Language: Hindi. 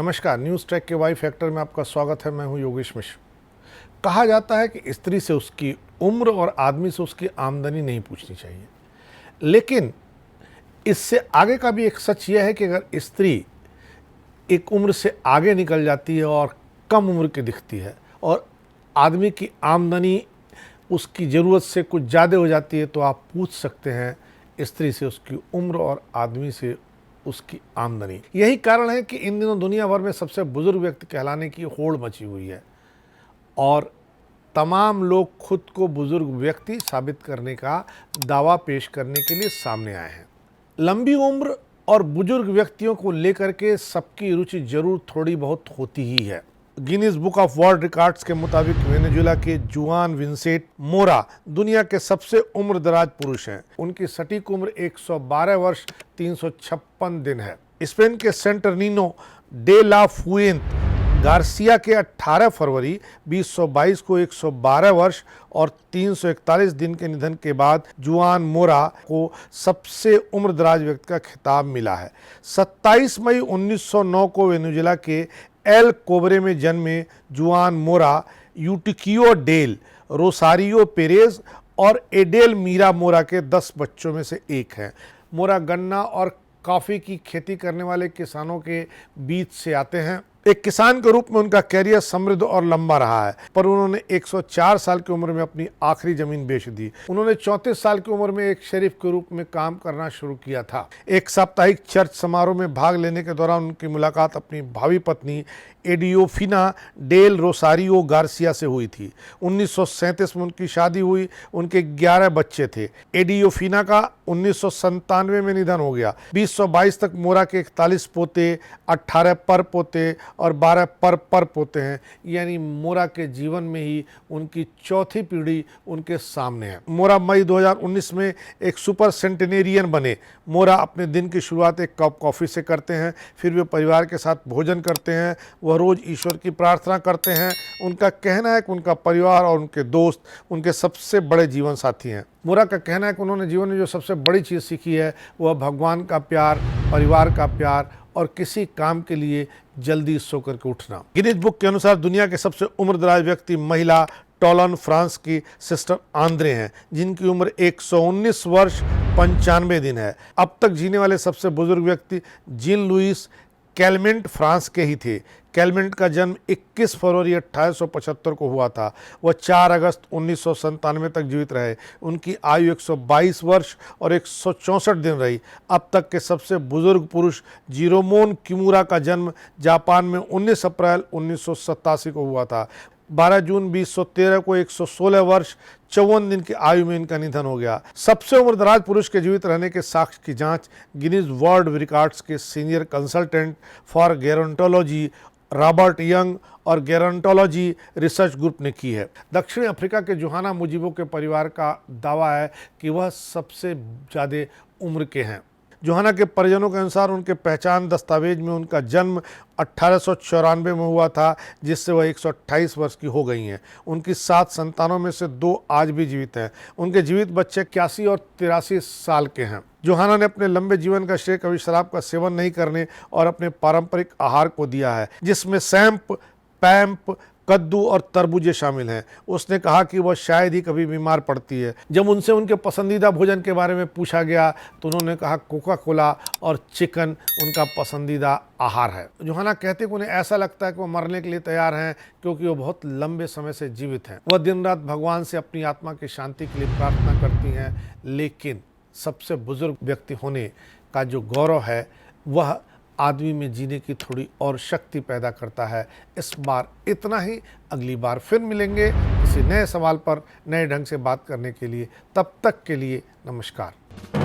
नमस्कार, न्यूज़ ट्रैक के वाई फैक्टर में आपका स्वागत है। मैं हूं योगेश मिश्र। कहा जाता है कि स्त्री से उसकी उम्र और आदमी से उसकी आमदनी नहीं पूछनी चाहिए, लेकिन इससे आगे का भी एक सच यह है कि अगर स्त्री एक उम्र से आगे निकल जाती है और कम उम्र की दिखती है और आदमी की आमदनी उसकी ज़रूरत से कुछ ज़्यादा हो जाती है, तो आप पूछ सकते हैं स्त्री से उसकी उम्र और आदमी से उसकी आमदनी। यही कारण है कि इन दिनों दुनिया भर में सबसे बुजुर्ग व्यक्ति कहलाने की होड़ मची हुई है और तमाम लोग खुद को बुजुर्ग व्यक्ति साबित करने का दावा पेश करने के लिए सामने आए हैं। लंबी उम्र और बुजुर्ग व्यक्तियों को लेकर के सबकी रुचि जरूर थोड़ी बहुत होती ही है। Guinness book of world records के मुताबिक वेनेजुएला के जुआन विंसेंट मोरा दुनिया के सबसे उम्रदराज पुरुष हैं। उनकी सटीक उम्र 112 वर्ष 356 दिन है। स्पेन के सेंटरनीनो डे ला फुएंत गार्सिया के 18 फरवरी 2022 को 112 वर्ष और 341 दिन के निधन के बाद जुआन मोरा को सबसे उम्रदराज व्यक्ति का खिताब मिला है। 27 मई 1909 को वेनेजुएला के एल कोबरे में जन्मे जुआन मोरा यूटिकियो डेल रोसारियो पेरेज और एडेल मीरा मोरा के 10 बच्चों में से एक हैं। मोरा गन्ना और कॉफ़ी की खेती करने वाले किसानों के बीच से आते हैं। एक किसान के रूप में उनका कैरियर समृद्ध और लंबा रहा है, पर उन्होंने 104 साल की उम्र में अपनी आखिरी जमीन बेच दी। उन्होंने 34 साल की उम्र में एक शेरिफ के रूप में काम करना शुरू किया था। एक साप्ताहिक चर्च समारोह में भाग लेने के दौरान उनकी मुलाकात अपनी भावी पत्नी एडियोफिना डेल रोसारियो गार्सिया से हुई थी। 1937 में उनकी शादी हुई। उनके 11 बच्चे थे। एडियोफिना का 1997 में निधन हो गया। 2022 तक मोरा के 41 पोते, 18 पर पोते और 12 पर पोते हैं, यानी मोरा के जीवन में ही उनकी चौथी पीढ़ी उनके सामने है। मोरा मई 2019 में एक सुपर सेंटेनेरियन बने। मोरा अपने दिन की शुरुआत एक कप कॉफ़ी से करते हैं, फिर वे परिवार के साथ भोजन करते हैं। वह रोज़ ईश्वर की प्रार्थना करते हैं। उनका कहना है कि उनका परिवार और उनके दोस्त उनके सबसे बड़े जीवन साथी हैं। मोरा का कहना है कि उन्होंने जीवन में जो सबसे बड़ी चीज़ सीखी है वह भगवान का प्यार, परिवार का प्यार और किसी काम के लिए जल्दी सो करके उठना। गिनीज बुक के अनुसार दुनिया के सबसे उम्रदराज व्यक्ति महिला टोलन फ्रांस की सिस्टर आंद्रे हैं, जिनकी उम्र 119 वर्ष 95 दिन है। अब तक जीने वाले सबसे बुजुर्ग व्यक्ति जीन लुइस कैलमेंट फ्रांस के ही थे। कैलमेंट का जन्म 21 फरवरी 1875 को हुआ था। वह 4 अगस्त 1997 तक जीवित रहे। उनकी आयु 122 वर्ष और 164 दिन रही। अब तक के सबसे बुजुर्ग पुरुष जिरोमोन किमुरा का जन्म जापान में 19 अप्रैल 1987 को हुआ था। 12 जून 2013 को 116 वर्ष 54 दिन की आयु में इनका निधन हो गया। सबसे उम्रदराज पुरुष के जीवित रहने के साक्ष्य की जांच गिनीज वर्ल्ड रिकॉर्ड्स के senior consultant for gerontology Robert Young और गेरोंटोलॉजी रिसर्च ग्रुप ने की है। दक्षिण अफ्रीका के जोहाना मुजीबो के परिवार का दावा है कि वह सबसे ज़्यादा उम्र के हैं। जोहाना के परिजनों के अनुसार उनके पहचान दस्तावेज में उनका जन्म 1894 में हुआ था, जिससे वह 128 वर्ष की हो गई हैं। उनकी 7 संतानों में से 2 आज भी जीवित हैं। उनके जीवित बच्चे 81 और 83 साल के हैं। जोहाना ने अपने लंबे जीवन का श्रेय कभी शराब का सेवन नहीं करने और अपने पारंपरिक आहार को दिया है, जिसमें सैंप, पैम्प, कद्दू और तरबूजे शामिल हैं। उसने कहा कि वह शायद ही कभी बीमार पड़ती है। जब उनसे उनके पसंदीदा भोजन के बारे में पूछा गया तो उन्होंने कहा कोका कोला और चिकन उनका पसंदीदा आहार है। जोहाना कहते कि उन्हें ऐसा लगता है कि वह मरने के लिए तैयार हैं, क्योंकि वो बहुत लंबे समय से जीवित हैं। वह दिन रात भगवान से अपनी आत्मा की शांति के लिए प्रार्थना करती हैं, लेकिन सबसे बुजुर्ग व्यक्ति होने का जो गौरव है वह आदमी में जीने की थोड़ी और शक्ति पैदा करता है। इस बार इतना ही। अगली बार फिर मिलेंगे किसी नए सवाल पर नए ढंग से बात करने के लिए। तब तक के लिए नमस्कार।